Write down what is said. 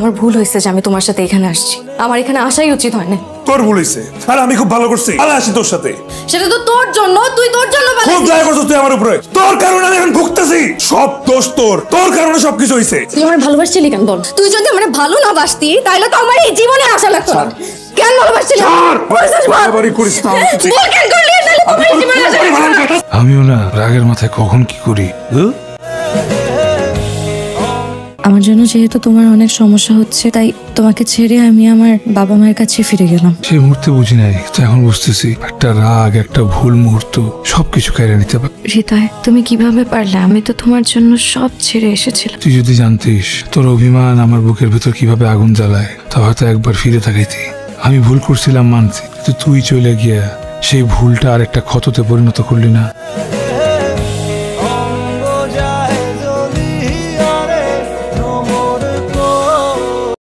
আমার ভুল হয়েছে যে আমি তোমার সাথে এখানে আসছি। আমার এখানে আসাই উচিত হয় না। তোর ভুল হয়েছে, আর আমি খুব ভালো করছি ভালো আসি তোর সাথে। সেটা তো তোর জন্য, তুই তোর জন্য খুব দয়া করছিস তুই আমার উপরে। তোর কারণে আমি এখন ভুগতেছি, সব দোষ তোর, তোর কারণে সবকিছু হয়েছে। তুই আমার ভালোবাসছিলি কেন বল? তুই যদি আমার ভালো না বাসতি তাহলে তো আমার এই জীবনে আশা লাগতো না। কেন ভালোবাসছিলি? আমিও না রাগের মাথায় কখন কি করি। আমার জন্য যেহেতু তোমার অনেক সমস্যা হচ্ছে, তাই তোমাকে ছেড়ে আমি আমার বাবা মায়ের কাছে ফিরে গেলাম। সেই মুহূর্তে বুঝি নাই, তো এখন বুঝতেছি একটা রাগ, একটা ভুল মুহূর্ত সবকিছু কেড়ে নিতে পারে। হৃদয়, তুমি কিভাবে পারলে? আমি তো তোমার জন্য সব ছেড়ে এসেছিলাম। তুই যদি জানতিস তোর অভিমান আমার বুকের ভেতর কিভাবে আগুন জ্বালায়, তা হয়তো একবার ফিরে তাকাইতি। আমি ভুল করছিলাম মানছি, কিন্তু তুই চলে গিয়া সেই ভুলটা আর একটা ক্ষততে পরিণত করলি না।